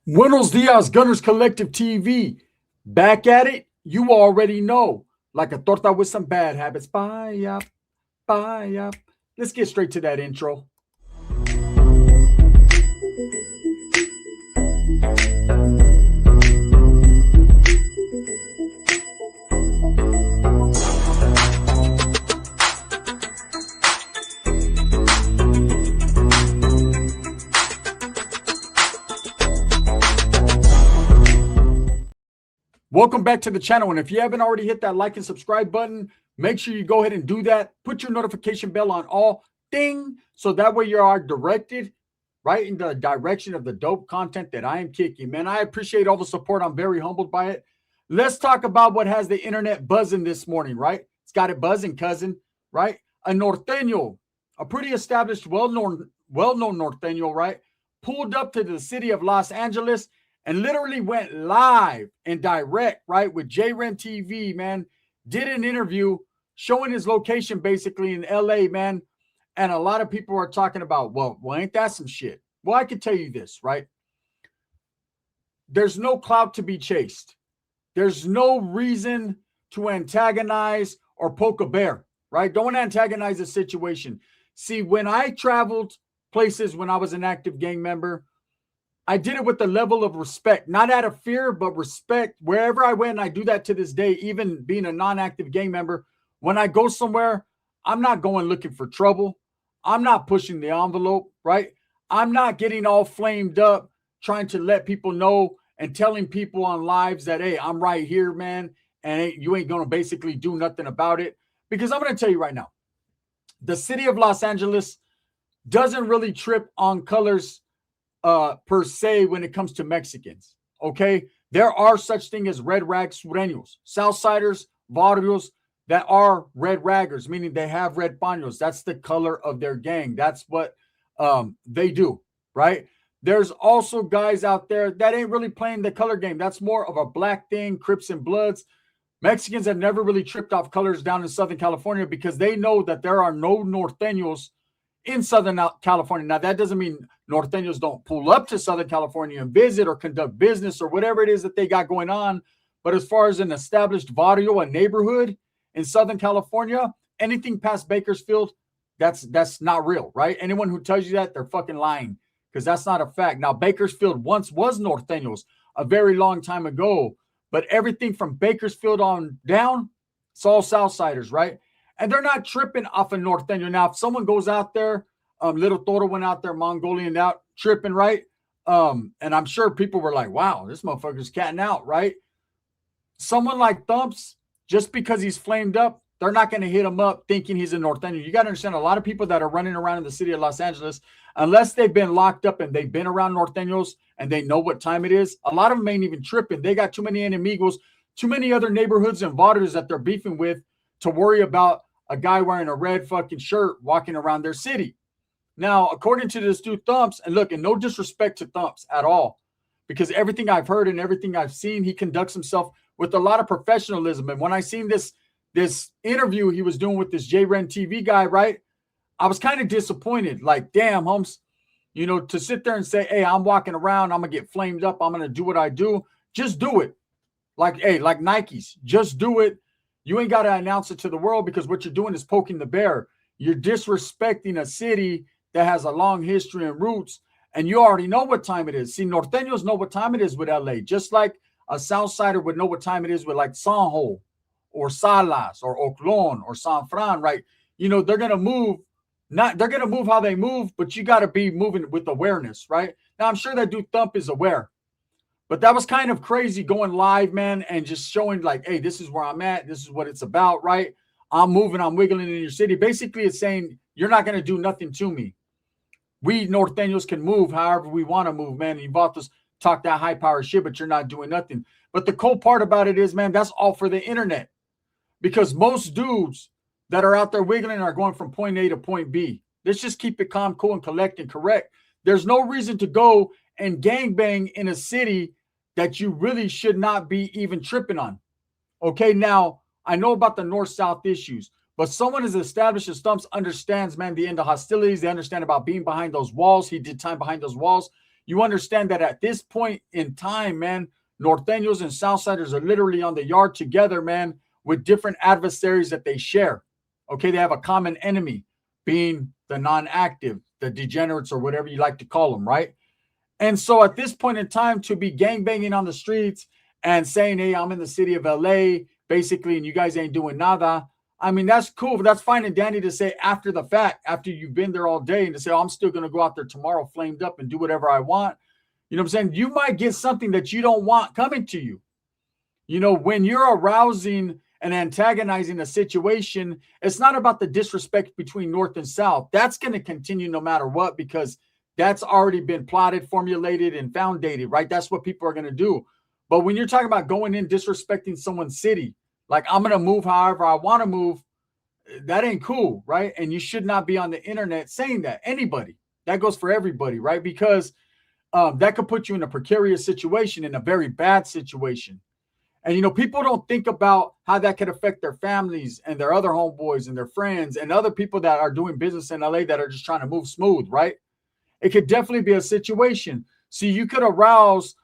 Buenos dias, Gunners Collective TV. Back at it, you already know. Like a torta with some bad habits. Bye up, bye up. Let's get straight to that intro. Welcome back to the channel. And if you haven't already hit that like and subscribe button, make sure you go ahead and do that. Put your notification bell on all, ding, so that way you are directed right in the direction of the dope content that I am kicking. Man, I appreciate all the support. I'm very humbled by it. Let's talk about what has the internet buzzing this morning, right? It's got it buzzing, cousin, right? A Norteno, a pretty established, well-known Norteno, right? Pulled up to the city of Los Angeles and literally went live and direct, right, with JREN TV, man. Did an interview showing his location basically in LA, man. And a lot of people are talking about, well, ain't that some shit? Well, I can tell you this, right? There's no clout to be chased. There's no reason to antagonize or poke a bear, right? Don't antagonize the situation. See, when I traveled places when I was an active gang member, I did it with a level of respect, not out of fear, but respect. Wherever I went, I do that to this day, even being a non-active gang member. When I go somewhere, I'm not going looking for trouble. I'm not pushing the envelope, right? I'm not getting all flamed up, trying to let people know and telling people on lives that, hey, I'm right here, man, and you ain't going to basically do nothing about it. Because I'm going to tell you right now, the city of Los Angeles doesn't really trip on colors per se when it comes to Mexicans, okay? There are such thing as red rag sureños, Southsiders, barrios that are red raggers, meaning they have red paños. That's the color of their gang. That's what they do, right? There's also guys out there that ain't really playing the color game. That's more of a black thing, Crips and Bloods. Mexicans have never really tripped off colors down in Southern California because they know that there are no Norteños in Southern California. Now, that doesn't mean Norteños don't pull up to Southern California and visit or conduct business or whatever it is that they got going on. But as far as an established barrio, a neighborhood in Southern California, anything past Bakersfield, that's not real, right? Anyone who tells you that, they're fucking lying because that's not a fact. Now, Bakersfield once was Norteños a very long time ago, but everything from Bakersfield on down, it's all Southsiders, right? And they're not tripping off a Norteño. Now, if someone goes out there, Little Toro went out there, Mongolian out, tripping, right? And I'm sure people were like, wow, this motherfucker's catting out, right? Someone like Thumpz, just because he's flamed up, they're not going to hit him up thinking he's a Norteño. You got to understand, a lot of people that are running around in the city of Los Angeles, unless they've been locked up and they've been around Norteños and they know what time it is, a lot of them ain't even tripping. They got too many enemigos, too many other neighborhoods and barrios that they're beefing with to worry about a guy wearing a red fucking shirt walking around their city. Now, according to this dude Thumpz, and look, and no disrespect to Thumpz at all, because everything I've heard and everything I've seen, he conducts himself with a lot of professionalism. And when I seen this interview he was doing with this JREN TV guy, right, I was kind of disappointed. Like, damn, Holmes, you know, to sit there and say, hey, I'm walking around, I'm going to get flamed up, I'm going to do what I do. Just do it. Like, hey, like Nikes, just do it. You ain't got to announce it to the world because what you're doing is poking the bear. You're disrespecting a city that has a long history and roots, and you already know what time it is. See, Norteños know what time it is with LA, just like a Southsider would know what time it is with like Sanjo or Salas or Oaklon or San Fran, right? You know, they're going to move. They're going to move how they move, but you got to be moving with awareness, right? Now, I'm sure that dude Thump is aware. But that was kind of crazy going live, man, and just showing like, hey, this is where I'm at. This is what it's about, right? I'm moving, I'm wiggling in your city. Basically, it's saying you're not going to do nothing to me. We Norteños can move however we want to move, man. You bought this talk that high power shit, but you're not doing nothing. But the cool part about it is, man, that's all for the internet. Because most dudes that are out there wiggling are going from point A to point B. Let's just keep it calm, cool, and collect and correct. There's no reason to go and gangbang in a city that you really should not be even tripping on. Okay, now, I know about the north-south issues, but someone as established as Thumpz understands, man, the end of hostilities. They understand about being behind those walls. He did time behind those walls. you understand that at this point in time, man, Norteños and Southsiders are literally on the yard together, man, with different adversaries that they share. Okay, they have a common enemy, being the non-active, the degenerates, or whatever you like to call them, right? And so at this point in time, to be gangbanging on the streets and saying, hey, I'm in the city of LA, basically, and you guys ain't doing nada. I mean, that's cool, but that's fine and dandy to say after the fact, after you've been there all day, and to say, oh, I'm still going to go out there tomorrow flamed up and do whatever I want. You know what I'm saying? You might get something that you don't want coming to you. You know, when you're arousing and antagonizing a situation, it's not about the disrespect between North and South. That's going to continue no matter what, because that's already been plotted, formulated, and foundated, right? That's what people are going to do. But when you're talking about going in, disrespecting someone's city, like I'm going to move however I want to move, that ain't cool, right? And you should not be on the internet saying that. Anybody. That goes for everybody, right? Because that could put you in a precarious situation, in a very bad situation. And, you know, people don't think about how that could affect their families and their other homeboys and their friends and other people that are doing business in LA that are just trying to move smooth, right? It could definitely be a situation. See, you could arouse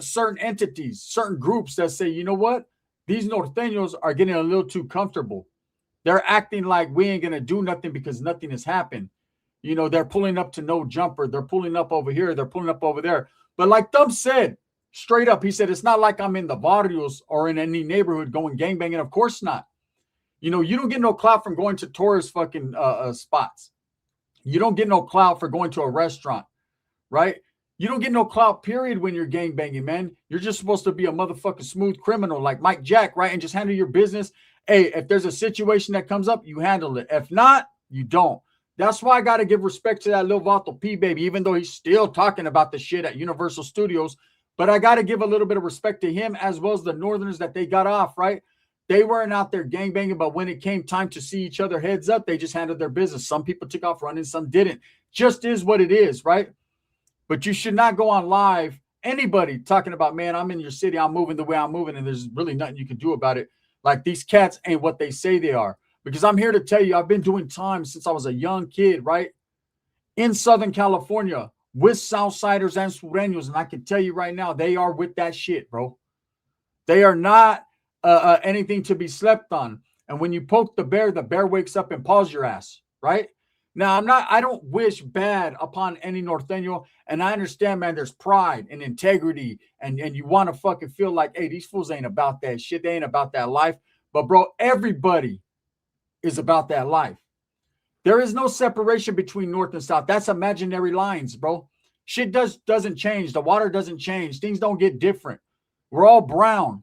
certain entities, certain groups that say, you know what? These Norteños are getting a little too comfortable. They're acting like we ain't going to do nothing because nothing has happened. You know, they're pulling up to no jumper. They're pulling up over here. They're pulling up over there. But like Thumpz said, straight up, he said, it's not like I'm in the barrios or in any neighborhood going gangbanging. Of course not. You know, you don't get no clout from going to tourist fucking spots. You don't get no clout for going to a restaurant, right? You don't get no clout, period, when you're gangbanging, man. You're just supposed to be a motherfucking smooth criminal like Mike Jack, right? And just handle your business. Hey, if there's a situation that comes up, you handle it. If not, you don't. That's why I got to give respect to that Lil Vato P, baby, even though he's still talking about the shit at Universal Studios. But I got to give a little bit of respect to him as well as the Northerners that they got off, right? They weren't out there gangbanging, but when it came time to see each other heads up, they just handled their business. Some people took off running, some didn't. Just is what it is, right? But you should not go on live, anybody talking about, man, I'm in your city, I'm moving the way I'm moving, and there's really nothing you can do about it. Like, these cats ain't what they say they are. Because I'm here to tell you, I've been doing time since I was a young kid, right? In Southern California, with Southsiders and Sureños, and I can tell you right now, they are with that shit, bro. They are not anything to be slept on. And when you poke the bear wakes up and paws your ass, right? Now, I don't wish bad upon any Norteño, and I understand, man, there's pride and integrity, and you want to fucking feel like, hey, these fools ain't about that shit. They ain't about that life. But, bro, everybody is about that life. There is no separation between North and South. That's imaginary lines, bro. Shit doesn't change. The water doesn't change. Things don't get different. We're all brown.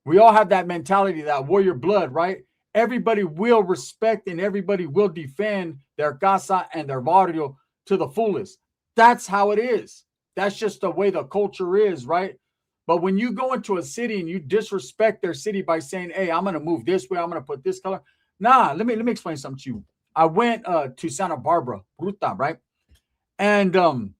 We all have that mentality, that warrior blood, right? Everybody will respect and everybody will defend their casa and their barrio to the fullest. That's how it is. That's just the way the culture is, right? But when you go into a city and you disrespect their city by saying, hey, I'm going to move this way, I'm going to put this color. Nah, let me explain something to you. I went to Santa Barbara, Ruta, right? And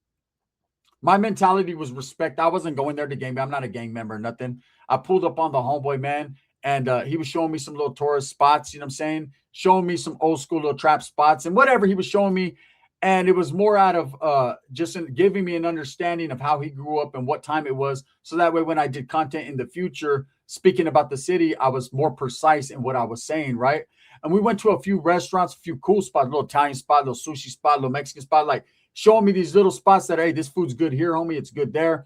my mentality was respect. I wasn't going there to gang. I'm not a gang member or nothing. I pulled up on the homeboy, man, and he was showing me some little tourist spots, you know what I'm saying? Showing me some old school little trap spots and whatever he was showing me. And it was more out of just giving me an understanding of how he grew up and what time it was. So that way, when I did content in the future, speaking about the city, I was more precise in what I was saying, right? And we went to a few restaurants, a few cool spots, a little Italian spot, a little sushi spot, a little Mexican spot, like showing me these little spots that, hey, this food's good here, homie. It's good there.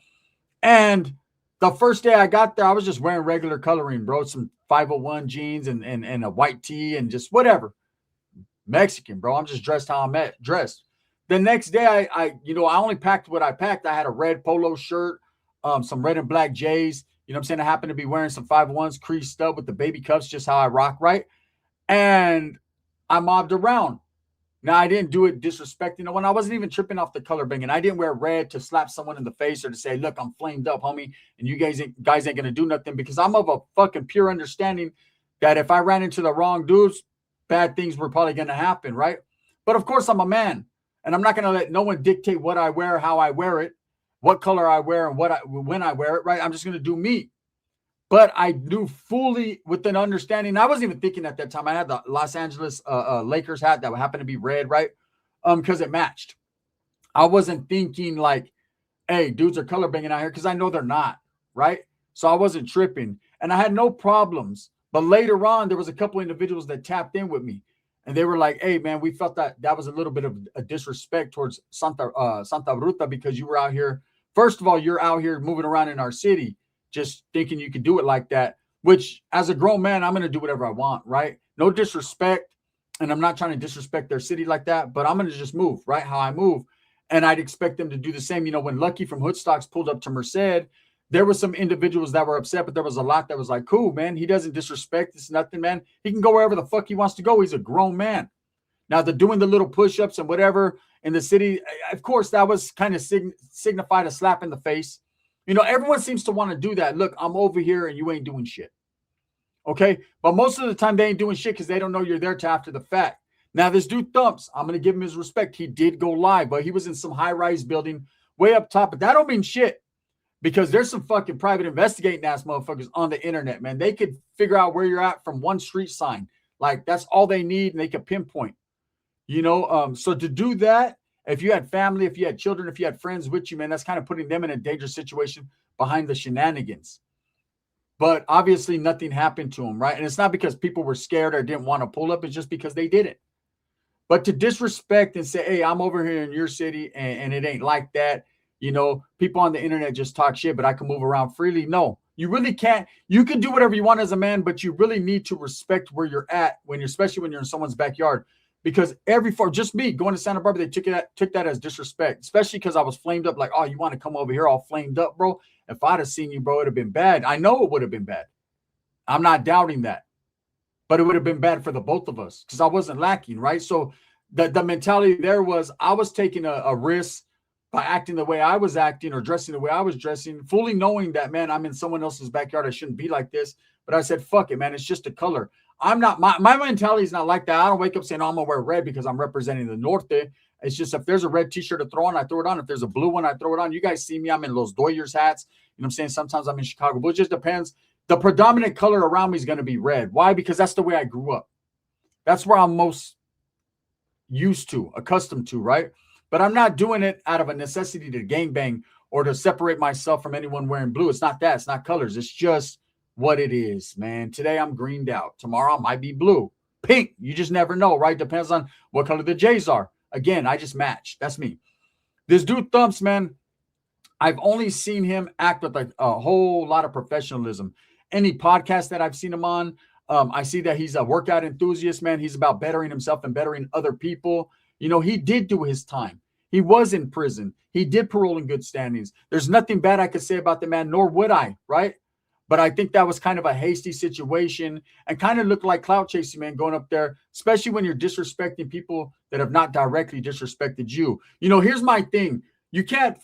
And the first day I got there, I was just wearing regular coloring, bro. Some 501 jeans and a white tee and just whatever. Mexican, bro. I'm just dressed how I'm dressed. The next day, I only packed what I packed. I had a red polo shirt, some red and black J's. You know what I'm saying? I happened to be wearing some 501s creased up with the baby cuffs, just how I rock, right? And I mobbed around. Now, I didn't do it disrespecting no one. I wasn't even tripping off the color banging. I didn't wear red to slap someone in the face or to say, look, I'm flamed up, homie, and you guys ain't going to do nothing, because I'm of a fucking pure understanding that if I ran into the wrong dudes, bad things were probably going to happen, right? But, of course, I'm a man, and I'm not going to let no one dictate what I wear, how I wear it, what color I wear, and when I wear it, right? I'm just going to do me. But I knew fully with an understanding. I wasn't even thinking at that time. I had the Los Angeles Lakers hat that happened to be red, right? Because it matched. I wasn't thinking like hey, dudes are color banging out here, because I know they're not, right? So I wasn't tripping, and I had no problems. But later on, there was a couple individuals that tapped in with me, and they were like, "Hey, man, we felt that was a little bit of a disrespect towards Santa Ruta, because you were out here. First of all, you're out here moving around in our city, just thinking you could do it like that. Which, as a grown man, I'm gonna do whatever I want, right? No disrespect, and I'm not trying to disrespect their city like that. But I'm gonna just move right how I move, and I'd expect them to do the same. When Lucky from Hoodstocks pulled up to Merced, there were some individuals that were upset, but there was a lot that was like, cool, man. He doesn't disrespect. It's nothing, man. He can go wherever the fuck he wants to go. He's a grown man. Now, the doing the little push-ups and whatever in the city, of course, that was kind of signified a slap in the face. Everyone seems to want to do that. Look, I'm over here and you ain't doing shit. Okay? But most of the time, they ain't doing shit because they don't know you're there till after the fact. Now, this dude Thumpz, I'm going to give him his respect. He did go live, but he was in some high-rise building way up top. But that don't mean shit. Because there's some fucking private investigating ass motherfuckers on the internet, man. They could figure out where you're at from one street sign. Like, that's all they need, and they could pinpoint. So to do that, if you had family, if you had children, if you had friends with you, man, that's kind of putting them in a dangerous situation behind the shenanigans. But obviously nothing happened to them, right? And it's not because people were scared or didn't want to pull up. It's just because they didn't. But to disrespect and say, hey, I'm over here in your city, and it ain't like that. People on the internet just talk shit, but I can move around freely. No, you really can't. You can do whatever you want as a man, but you really need to respect where you're at especially when you're in someone's backyard. Because just me going to Santa Barbara, they took that as disrespect, especially because I was flamed up. Like, oh, you want to come over here all flamed up, bro? If I'd have seen you, bro, it'd have been bad. I know it would have been bad. I'm not doubting that, but it would have been bad for the both of us because I wasn't lacking, right? So the mentality there was I was taking a risk by acting the way I was acting or dressing the way I was dressing, fully knowing that, man, I'm in someone else's backyard. I shouldn't be like this. But I said, fuck it, man. It's just a color. I'm not, my mentality is not like that. I don't wake up saying, oh, I'm going to wear red because I'm representing the Norte. It's just if there's a red t-shirt to throw on, I throw it on. If there's a blue one, I throw it on. You guys see me. I'm in Los Doyers hats. You know what I'm saying? Sometimes I'm in Chicago. But it just depends. The predominant color around me is going to be red. Why? Because that's the way I grew up. That's where I'm most used to, accustomed to, right? But I'm not doing it out of a necessity to gangbang or to separate myself from anyone wearing blue. It's not that. It's not colors. It's just what it is, man. Today I'm greened out. Tomorrow I might be blue. Pink. You just never know, right? Depends on what color the J's are. Again, I just match. That's me. This dude Thumpz, man, I've only seen him act with a whole lot of professionalism. Any podcast that I've seen him on, I see that he's a workout enthusiast, man. He's about bettering himself and bettering other people. He did do his time. He was in prison. He did parole in good standings. There's nothing bad I could say about the man, nor would I, right? But I think that was kind of a hasty situation and kind of looked like clout chasing, man, going up there, especially when you're disrespecting people that have not directly disrespected you. Here's my thing. You can't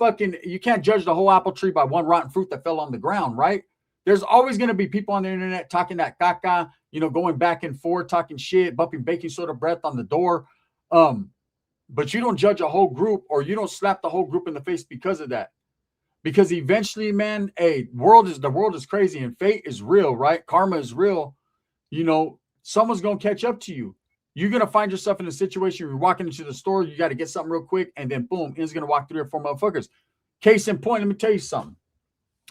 judge the whole apple tree by one rotten fruit that fell on the ground, right? There's always going to be people on the internet talking that caca, going back and forth, talking shit, bumping baking soda breath on the door. But you don't judge a whole group or you don't slap the whole group in the face because of that. Because eventually, man, the world is crazy and fate is real, right? Karma is real. Someone's going to catch up to you. You're going to find yourself in a situation where you're walking into the store, you got to get something real quick, and then boom, it's going to walk 3 or 4 motherfuckers. Case in point, let me tell you something.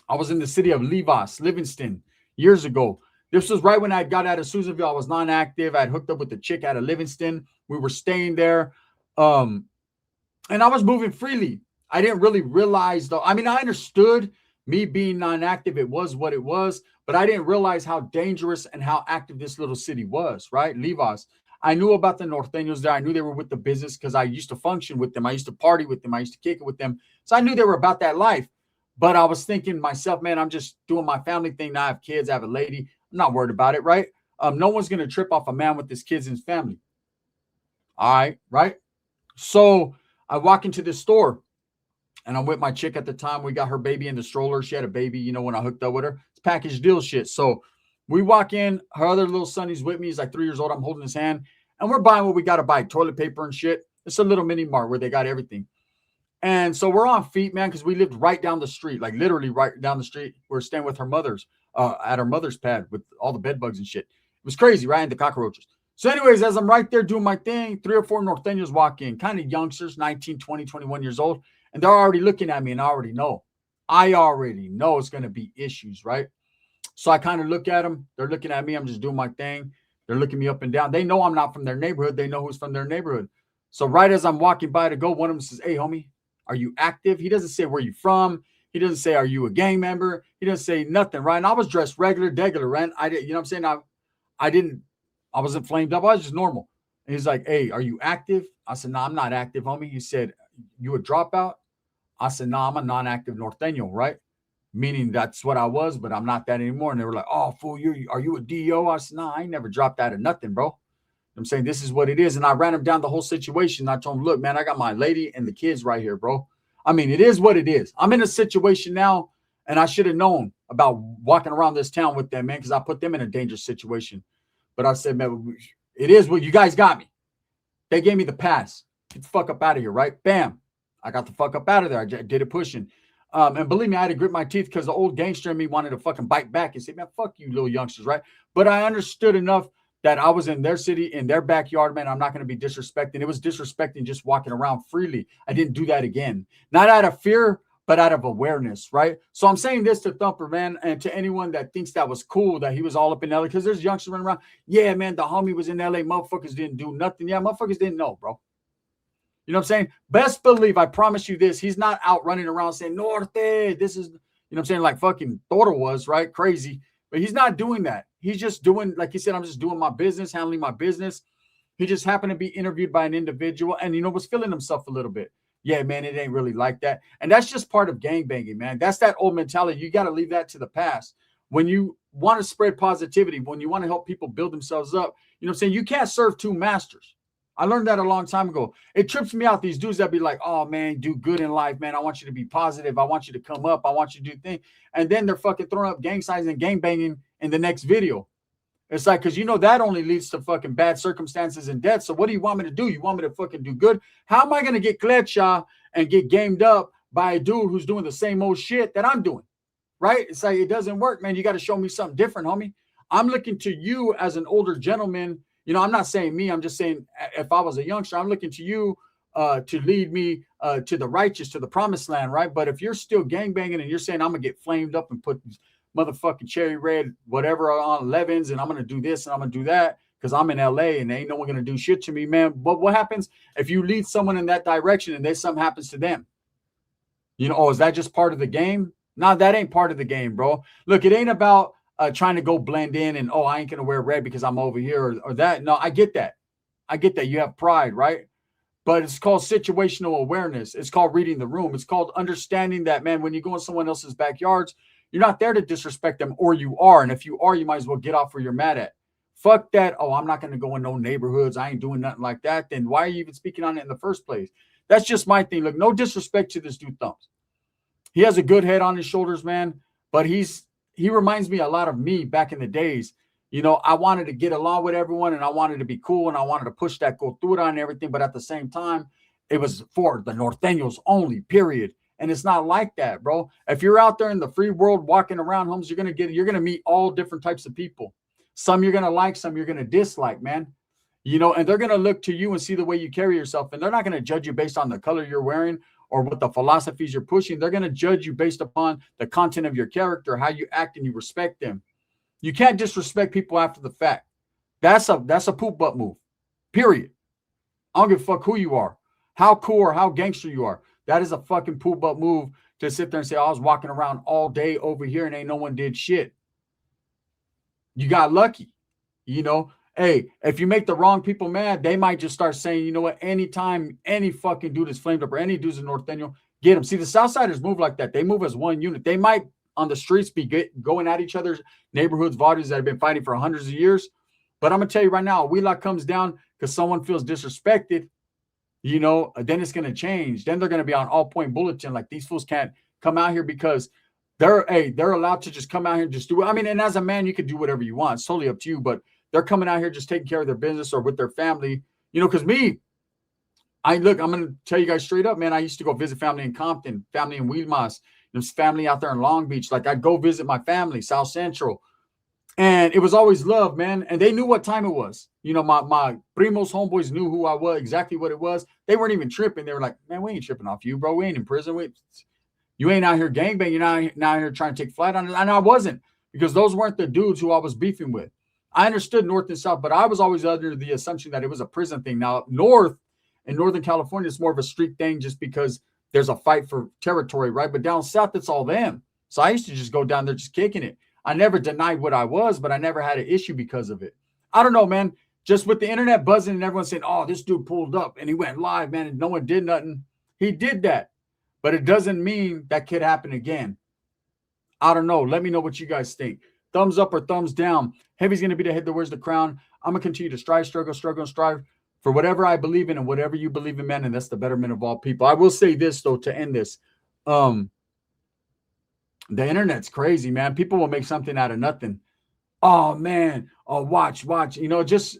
I was in the city of Livingston years ago. This was right when I got out of Susanville. I was non-active. I had hooked up with the chick out of Livingston. We were staying there. And I was moving freely. I didn't really realize, though. I mean, I understood me being non-active. It was what it was, but I didn't realize how dangerous and how active this little city was, right? Livas. I knew about the Nortenos there. I knew they were with the business because I used to function with them. I used to party with them. I used to kick it with them. So I knew they were about that life. But I was thinking myself, man, I'm just doing my family thing. Now I have kids. I have a lady. I'm not worried about it, right? No one's going to trip off a man with his kids and his family. All right, right? So I walk into this store. And I'm with my chick at the time. We got her baby in the stroller. She had a baby, when I hooked up with her. It's package deal shit. So we walk in. Her other little son, he's with me. He's like 3 years old. I'm holding his hand. And we're buying what we got to buy. Toilet paper and shit. It's a little mini mart where they got everything. And so we're on feet, man, because we lived right down the street. Like literally right down the street. We're staying with her mother's, at her mother's pad with all the bed bugs and shit. It was crazy, right? And the cockroaches. So anyways, as I'm right there doing my thing, 3 or 4 Nortenos walk in. Kind of youngsters, 19, 20, 21 years old. And they're already looking at me, and I already know it's going to be issues, right? So I kind of look at them. They're looking at me. I'm just doing my thing. They're looking me up and down. They know I'm not from their neighborhood. They know who's from their neighborhood. So right as I'm walking by to go, one of them says, "Hey, homie, are you active?" He doesn't say where you from. He doesn't say, "Are you a gang member?" He doesn't say nothing, right? And I was dressed regular, right? I didn't, you know what I'm saying? I wasn't flamed up. I was just normal. And he's like, "Hey, are you active?" I said, "No, I'm not active, homie." He said, "You a dropout?" I said, "No, I'm a non-active Norteno, right?" Meaning that's what I was, but I'm not that anymore. And they were like, "Oh, fool, are you a DO?" I said, "No, I ain't never dropped out of nothing, bro." I'm saying this is what it is. And I ran him down the whole situation. I told him, "Look, man, I got my lady and the kids right here, bro. I mean, it is what it is. I'm in a situation now, and I should have known about walking around this town with them, man, because I put them in a dangerous situation. But I said, man, it is what you guys got me. They gave me the pass. Get the fuck up out of here, right? Bam. I got the fuck up out of there. I did it pushing. And believe me, I had to grit my teeth because the old gangster in me wanted to fucking bite back and say, "Man, fuck you little youngsters," right? But I understood enough that I was in their city, in their backyard, man. I'm not going to be disrespecting. It was disrespecting just walking around freely. I didn't do that again. Not out of fear, but out of awareness, right? So I'm saying this to Thumper, man, and to anyone that thinks that was cool, that he was all up in LA, because there's youngsters running around. Yeah, man, the homie was in LA. Motherfuckers didn't do nothing. Yeah, motherfuckers didn't know, bro. You know what I'm saying? Best believe, I promise you this, he's not out running around saying, "Norte, this is," you know what I'm saying, like fucking Thor was, right? Crazy. But he's not doing that. He's just doing, like he said, "I'm just doing my business, handling my business." He just happened to be interviewed by an individual and, was feeling himself a little bit. Yeah, man, it ain't really like that. And that's just part of gangbanging, man. That's that old mentality. You got to leave that to the past. When you want to spread positivity, when you want to help people build themselves up, you know what I'm saying? You can't serve two masters. I learned that a long time ago. It trips me out, these dudes that be like, "Oh, man, do good in life, man. I want you to be positive. I want you to come up. I want you to do things." And then they're fucking throwing up gang signs and gang banging in the next video. It's like, because that only leads to fucking bad circumstances and death. So what do you want me to do? You want me to fucking do good? How am I going to get Kletcha and get gamed up by a dude who's doing the same old shit that I'm doing? Right? It's like, it doesn't work, man. You got to show me something different, homie. I'm looking to you as an older gentleman. I'm not saying me. I'm just saying if I was a youngster, I'm looking to you to lead me to the righteous, to the promised land, right? But if you're still gangbanging and you're saying, "I'm going to get flamed up and put these motherfucking cherry red, whatever on 11s, and I'm going to do this and I'm going to do that because I'm in LA and ain't no one going to do shit to me," man. But what happens if you lead someone in that direction and then something happens to them? Oh, is that just part of the game? No, that ain't part of the game, bro. Look, it ain't about trying to go blend in and, "Oh, I ain't going to wear red because I'm over here," or that. No, I get that. You have pride, right? But it's called situational awareness. It's called reading the room. It's called understanding that, man, when you go in someone else's backyards, you're not there to disrespect them, or you are. And if you are, you might as well get off where you're mad at. Fuck that. "Oh, I'm not going to go in no neighborhoods. I ain't doing nothing like that." Then why are you even speaking on it in the first place? That's just my thing. Look, no disrespect to this dude Thumpz. He has a good head on his shoulders, man. But he reminds me a lot of me back in the days. I wanted to get along with everyone and I wanted to be cool and I wanted to push that go through it on everything. But at the same time, it was for the Norteños only, period. And it's not like that, bro. If you're out there in the free world walking around, homes, you're gonna meet all different types of people. Some you're gonna like, some you're gonna dislike, man. And they're gonna look to you and see the way you carry yourself, and they're not gonna judge you based on the color you're wearing or what the philosophies you're pushing. They're gonna judge you based upon the content of your character, how you act, and you respect them. You can't disrespect people after the fact. That's a poop butt move. Period. I don't give a fuck who you are, how cool or how gangster you are. That is a fucking poop butt move to sit there and say, "I was walking around all day over here and ain't no one did shit." You got lucky. Hey, if you make the wrong people mad, they might just start saying, "You know what, anytime any fucking dude is flamed up or any dude's in Norteno, get him." See, the Southsiders move like that. They move as one unit. They might on the streets be going at each other's neighborhoods, bodies that have been fighting for hundreds of years. But I'm going to tell you right now, a wheelock comes down because someone feels disrespected, then it's going to change. Then they're going to be on all point bulletin. Like, these fools can't come out here because they're allowed to just come out here and just do it. I mean, and as a man, you can do whatever you want. It's totally up to you. But they're coming out here just taking care of their business or with their family, because me, I'm going to tell you guys straight up, man. I used to go visit family in Compton, family in Wheelmas, there's family out there in Long Beach. Like, I'd go visit my family, South Central. And it was always love, man. And they knew what time it was. You know, my primos, homeboys knew who I was, exactly what it was. They weren't even tripping. They were like, man, we ain't tripping off you, bro. We ain't in prison. You ain't out here gangbang. You're not out here trying to take flight on it. And I wasn't, because those weren't the dudes who I was beefing with. I understood North and South, but I was always under the assumption that it was a prison thing. Now, North in Northern California, it's more of a street thing just because there's a fight for territory, right? But down South, it's all them. So I used to just go down there just kicking it. I never denied what I was, but I never had an issue because of it. I don't know, man. Just with the internet buzzing and everyone saying, oh, this dude pulled up and he went live, man, and no one did nothing. He did that. But it doesn't mean that could happen again. I don't know. Let me know what you guys think. Thumbs up or thumbs down. Heavy's going to be the head that wears the crown. I'm going to continue to strive, struggle, and strive for whatever I believe in and whatever you believe in, man, and that's the betterment of all people. I will say this, though, to end this. The internet's crazy, man. People will make something out of nothing. Oh, man. Oh, watch. You know, just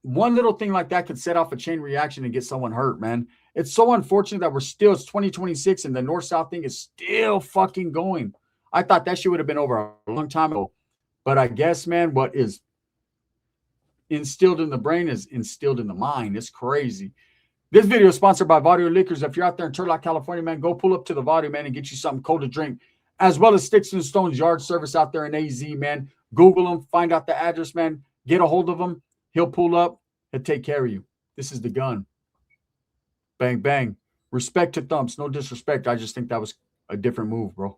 one little thing like that could set off a chain reaction and get someone hurt, man. It's so unfortunate that it's 2026 and the North-South thing is still fucking going. I thought that shit would have been over a long time ago. But I guess, man, what is instilled in the brain is instilled in the mind. It's crazy. This video is sponsored by Vadio Liquors. If you're out there in Turlock, California, man, go pull up to the Vadio, man, and get you something cold to drink, as well as Sticks and Stones Yard Service out there in AZ, man. Google them, find out the address, man. Get a hold of him. He'll pull up. He'll take care of you. This is the gun. Bang, bang. Respect to Thumpz. No disrespect. I just think that was a different move, bro.